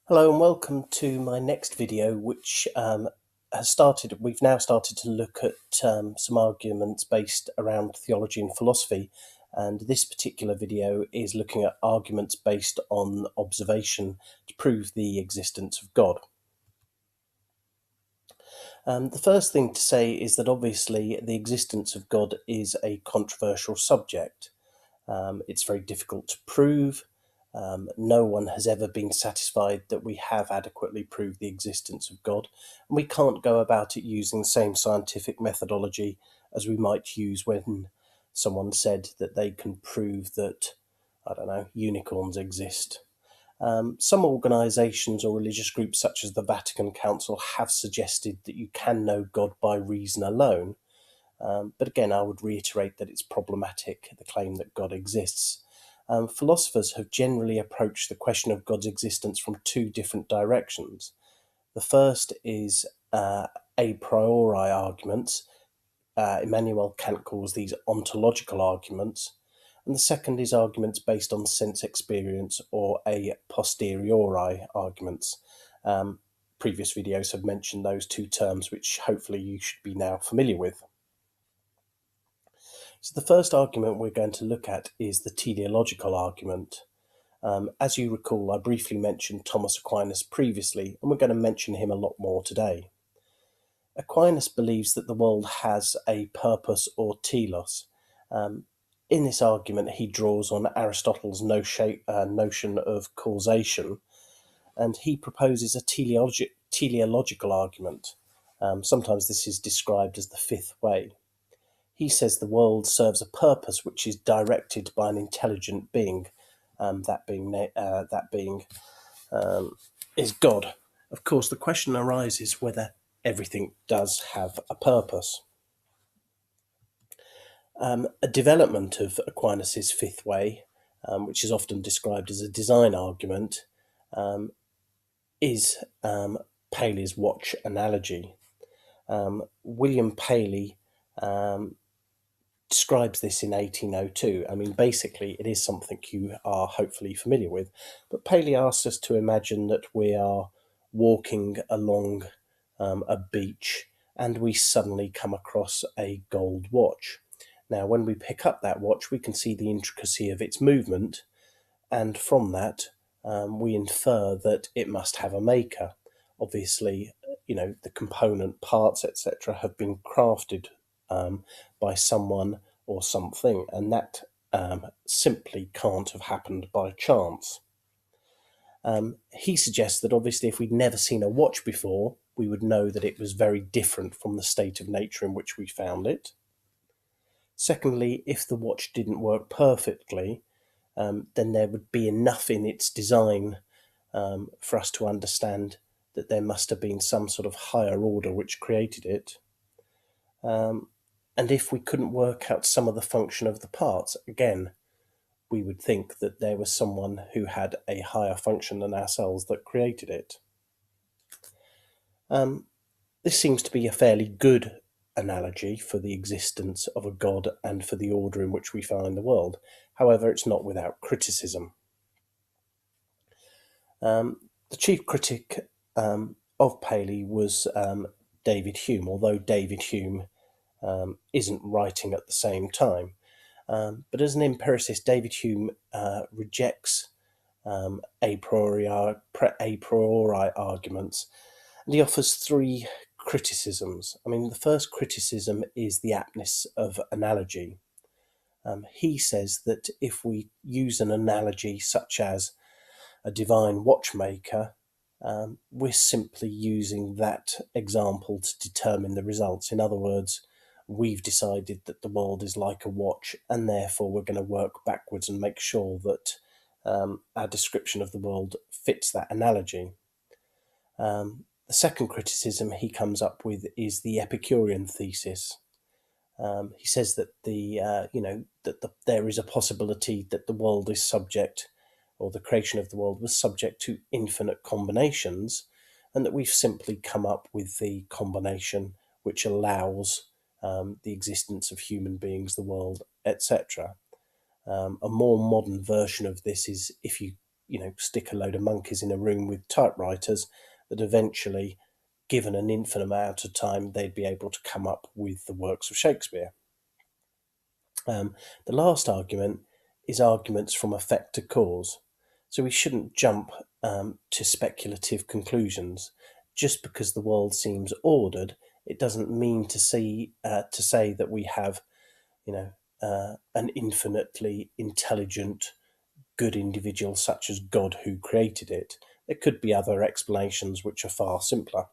Hello and welcome to my next video, which we've now started to look at some arguments based around theology and philosophy. And this particular video is looking at arguments based on observation to prove the existence of God. The first thing to say is that obviously the existence of God is a controversial subject. It's very difficult to prove. No one has ever been satisfied that we have adequately proved the existence of God, and we can't go about it using the same scientific methodology as we might use when someone said that they can prove that, I don't know, unicorns exist. Some organisations or religious groups, such as the Vatican Council, have suggested that you can know God by reason alone. But again, I would reiterate that it's problematic, the claim that God exists. Philosophers have generally approached the question of God's existence from two different directions. The first is a priori arguments. Immanuel Kant calls these ontological arguments. And the second is arguments based on sense experience, or a posteriori arguments. Previous videos have mentioned those two terms, which hopefully you should be now familiar with. So the first argument we're going to look at is the teleological argument. As you recall, I briefly mentioned Thomas Aquinas previously, and we're going to mention him a lot more today. Aquinas believes that the world has a purpose, or telos. In this argument, he draws on Aristotle's notion of causation, and he proposes a teleological argument. Sometimes this is described as the fifth way. He says the world serves a purpose which is directed by an intelligent being. That being is God. Of course, the question arises whether everything does have a purpose. A development of Aquinas' fifth way, which is often described as a design argument, is Paley's watch analogy. William Paley describes this in 1802. I mean, basically, it is something you are hopefully familiar with. But Paley asks us to imagine that we are walking along a beach and we suddenly come across a gold watch. Now, when we pick up that watch, we can see the intricacy of its movement, and from that, we infer that it must have a maker. Obviously, the component parts, etc., have been crafted by someone or something, and that simply can't have happened by chance. He suggests that obviously if we'd never seen a watch before, we would know that it was very different from the state of nature in which we found it. Secondly, if the watch didn't work perfectly, then there would be enough in its design for us to understand that there must have been some sort of higher order which created it. And if we couldn't work out some of the function of the parts, again, we would think that there was someone who had a higher function than ourselves that created it. This seems to be a fairly good analogy for the existence of a God and for the order in which we find the world. However, it's not without criticism. The chief critic of Paley was David Hume, although David Hume isn't writing at the same time. But as an empiricist, David Hume rejects a priori arguments, and he offers three criticisms. I mean, the first criticism is the aptness of analogy. He says that if we use an analogy such as a divine watchmaker, we're simply using that example to determine the results. In other words, we've decided that the world is like a watch, and therefore we're going to work backwards and make sure that our description of the world fits that analogy. The second criticism he comes up with is the Epicurean thesis. He says that there is a possibility that the world is subject, or the creation of the world was subject to infinite combinations, and that we've simply come up with the combination which allows the existence of human beings, the world, etc. A more modern version of this is if you stick a load of monkeys in a room with typewriters, that eventually, given an infinite amount of time, they'd be able to come up with the works of Shakespeare. The last argument is arguments from effect to cause. So we shouldn't jump to speculative conclusions. Just because the world seems ordered, it doesn't mean to say that we have, an infinitely intelligent, good individual such as God who created it. There could be other explanations which are far simpler.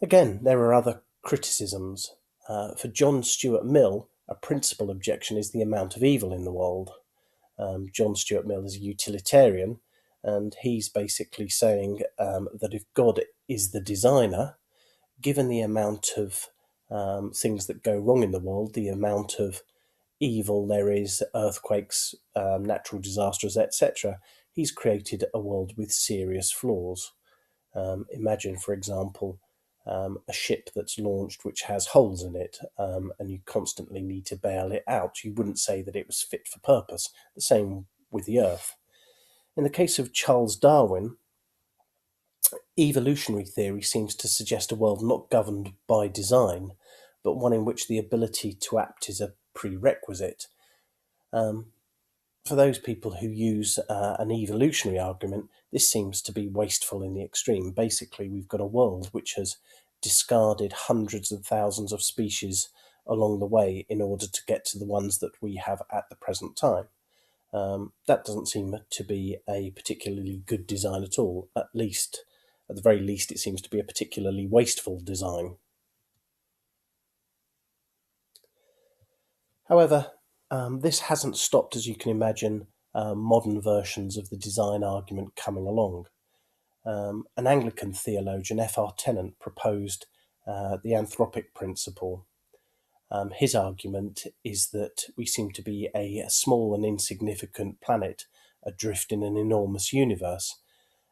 Again, there are other criticisms. For John Stuart Mill, a principal objection is the amount of evil in the world. John Stuart Mill is a utilitarian, and he's basically saying that if God is the designer, given the amount of things that go wrong in the world, the amount of evil there is, earthquakes, natural disasters, etc., he's created a world with serious flaws. Imagine, for example, a ship that's launched which has holes in it, and you constantly need to bail it out. You wouldn't say that it was fit for purpose. The same with the Earth. In the case of Charles Darwin, evolutionary theory seems to suggest a world not governed by design, but one in which the ability to act is a prerequisite. For those people who use an evolutionary argument, this seems to be wasteful in the extreme. Basically, we've got a world which has discarded hundreds of thousands of species along the way in order to get to the ones that we have at the present time. That doesn't seem to be a particularly good design at all. At the very least, it seems to be a particularly wasteful design. However, this hasn't stopped, as you can imagine, modern versions of the design argument coming along. An Anglican theologian, F.R. Tennant, proposed the anthropic principle. His argument is that we seem to be a small and insignificant planet adrift in an enormous universe,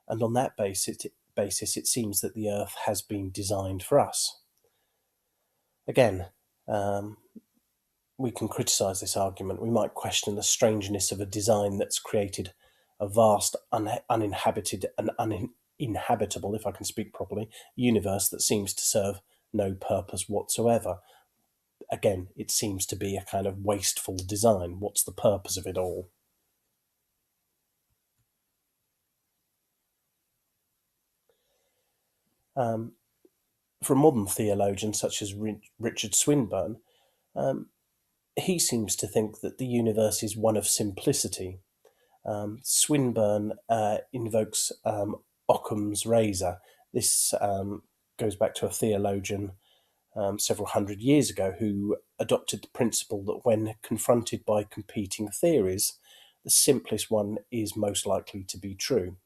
and on that basis it seems that the Earth has been designed for us. Again, we can criticise this argument. We might question the strangeness of a design that's created a vast, uninhabited and uninhabitable, if I can speak properly, universe that seems to serve no purpose whatsoever. Again, it seems to be a kind of wasteful design. What's the purpose of it all? For a modern theologian such as Richard Swinburne, he seems to think that the universe is one of simplicity. Swinburne invokes Occam's razor. This goes back to a theologian several hundred years ago who adopted the principle that when confronted by competing theories, the simplest one is most likely to be true.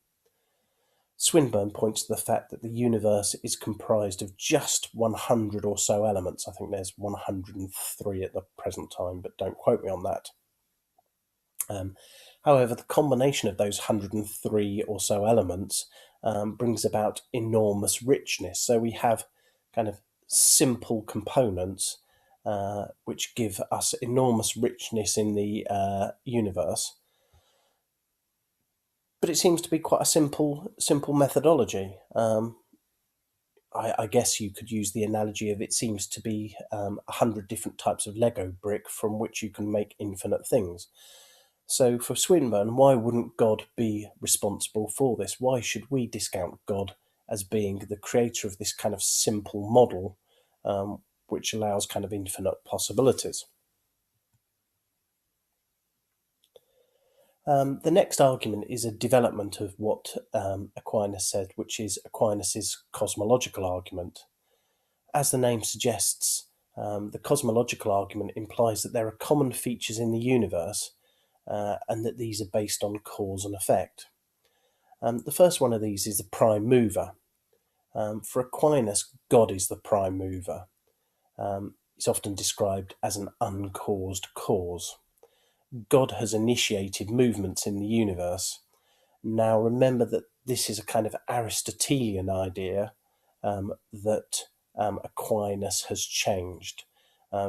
Swinburne points to the fact that the universe is comprised of just 100 or so elements. I think there's 103 at the present time, but don't quote me on that. However, the combination of those 103 or so elements brings about enormous richness. So we have kind of simple components which give us enormous richness in the universe. But it seems to be quite a simple methodology. I guess you could use the analogy of it seems to be 100 different types of Lego brick from which you can make infinite things. So for Swinburne, why wouldn't God be responsible for this? Why should we discount God as being the creator of this kind of simple model which allows kind of infinite possibilities? The next argument is a development of what Aquinas said, which is Aquinas's cosmological argument. As the name suggests, the cosmological argument implies that there are common features in the universe and that these are based on cause and effect. The first one of these is the prime mover. For Aquinas, God is the prime mover. It's often described as an uncaused cause. God has initiated movements in the universe. Now remember that this is a kind of Aristotelian idea that Aquinas has changed.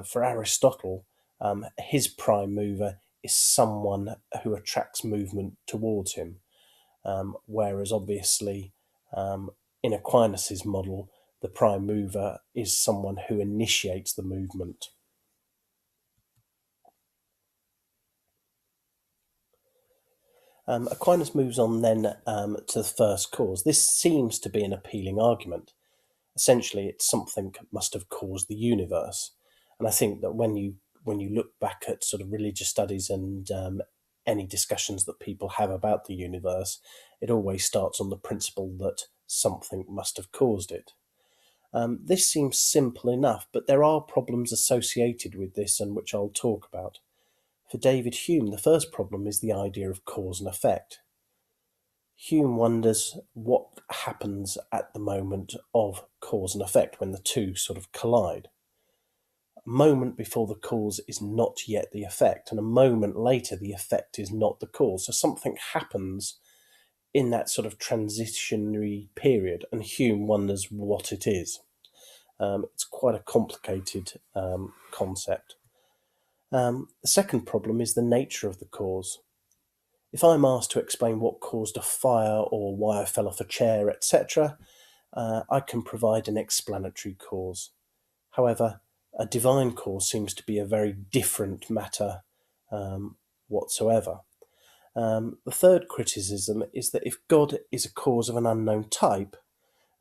For Aristotle, his prime mover is someone who attracts movement towards him, whereas obviously in Aquinas's model, the prime mover is someone who initiates the movement. Aquinas moves on then to the first cause. This seems to be an appealing argument. Essentially, it's something must have caused the universe. And I think that when you look back at sort of religious studies and any discussions that people have about the universe, it always starts on the principle that something must have caused it. This seems simple enough, but there are problems associated with this, and which I'll talk about. For David Hume, the first problem is the idea of cause and effect. Hume wonders what happens at the moment of cause and effect when the two sort of collide. A moment before the cause is not yet the effect, and a moment later the effect is not the cause. So something happens in that sort of transitionary period, and Hume wonders what it is. It's quite a complicated concept. The second problem is the nature of the cause. If I'm asked to explain what caused a fire or why I fell off a chair, etc., I can provide an explanatory cause. However, a divine cause seems to be a very different matter whatsoever. The third criticism is that if God is a cause of an unknown type,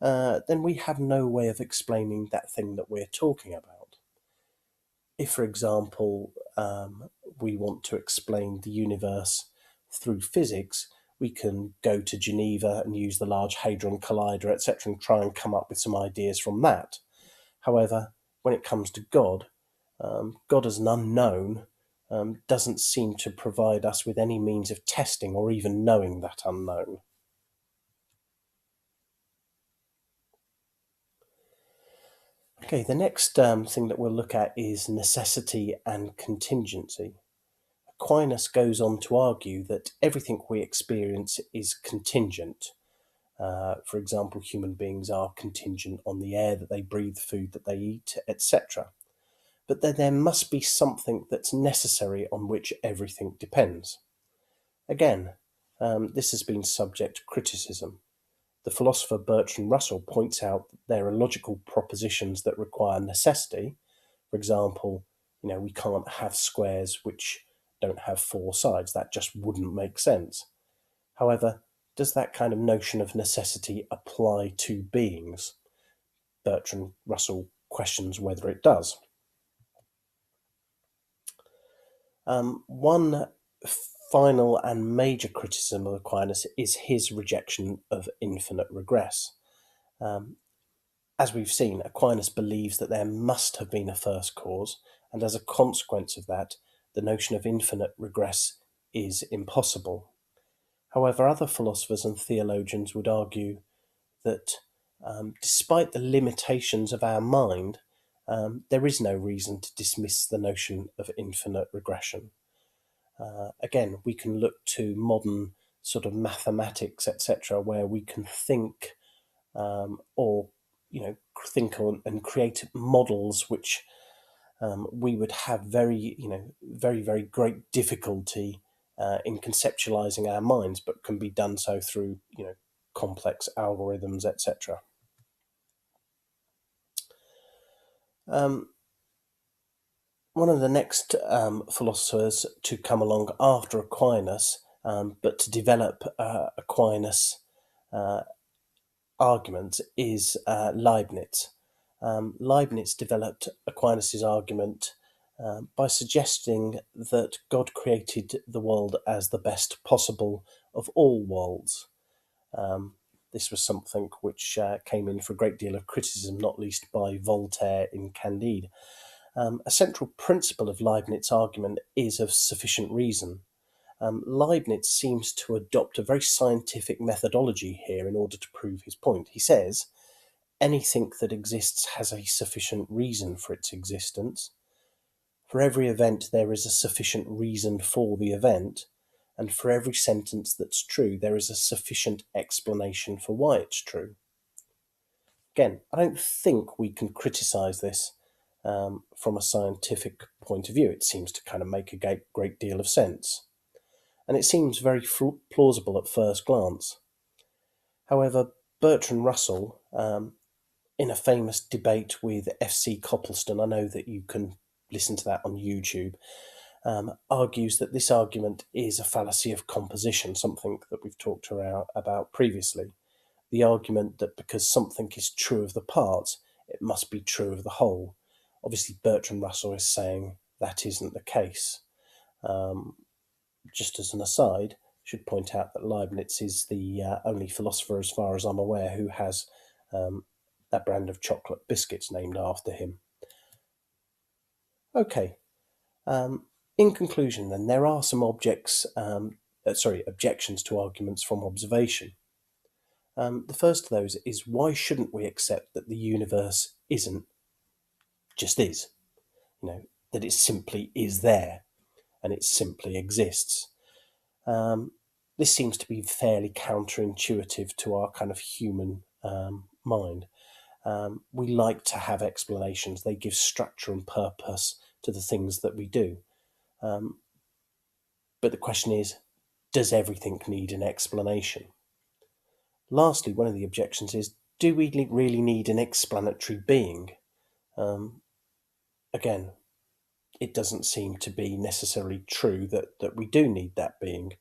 then we have no way of explaining that thing that we're talking about. If, for example, we want to explain the universe through physics, we can go to Geneva and use the Large Hadron Collider, etc., and try and come up with some ideas from that. However, when it comes to God, God as an unknown doesn't seem to provide us with any means of testing or even knowing that unknown. Okay, the next thing that we'll look at is necessity and contingency. Aquinas goes on to argue that everything we experience is contingent. For example, human beings are contingent on the air that they breathe, food that they eat, etc. But then there must be something that's necessary on which everything depends. Again, this has been subject to criticism. The philosopher Bertrand Russell points out that there are logical propositions that require necessity. For example, we can't have squares which don't have four sides. That just wouldn't make sense. However, does that kind of notion of necessity apply to beings? Bertrand Russell questions whether it does. One final and major criticism of Aquinas is his rejection of infinite regress. As we've seen, Aquinas believes that there must have been a first cause, and as a consequence of that, the notion of infinite regress is impossible. However, other philosophers and theologians would argue that despite the limitations of our mind, there is no reason to dismiss the notion of infinite regression. Again, we can look to modern sort of mathematics, etc., where we can think think on and create models which we would have very, very great difficulty in conceptualizing our minds, but can be done so through, complex algorithms, etc. One of the next philosophers to come along after Aquinas, but to develop Aquinas' argument is Leibniz. Leibniz developed Aquinas' argument by suggesting that God created the world as the best possible of all worlds. This was something which came in for a great deal of criticism, not least by Voltaire in Candide. A central principle of Leibniz's argument is of sufficient reason. Leibniz seems to adopt a very scientific methodology here in order to prove his point. He says, anything that exists has a sufficient reason for its existence. For every event, there is a sufficient reason for the event. And for every sentence that's true, there is a sufficient explanation for why it's true. Again, I don't think we can criticise this. from a scientific point of view. It seems to kind of make a great deal of sense. And it seems very plausible at first glance. However, Bertrand Russell, in a famous debate with F.C. Copleston, I know that you can listen to that on YouTube, argues that this argument is a fallacy of composition, something that we've talked about previously. The argument that because something is true of the parts, it must be true of the whole. Obviously, Bertrand Russell is saying that isn't the case. Just as an aside, I should point out that Leibniz is the only philosopher, as far as I'm aware, who has that brand of chocolate biscuits named after him. Okay. In conclusion, then, there are some objections to arguments from observation. The first of those is, why shouldn't we accept that the universe just is? That it simply is there and it simply exists. This seems to be fairly counterintuitive to our kind of human mind. We like to have explanations. They give structure and purpose to the things that we do. But the question is, does everything need an explanation? Lastly, one of the objections is, do we really need an explanatory being? Again, it doesn't seem to be necessarily true that we do need that being.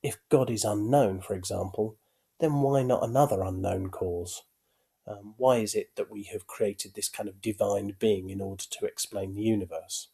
If God is unknown, for example, then why not another unknown cause? Why is it that we have created this kind of divine being in order to explain the universe?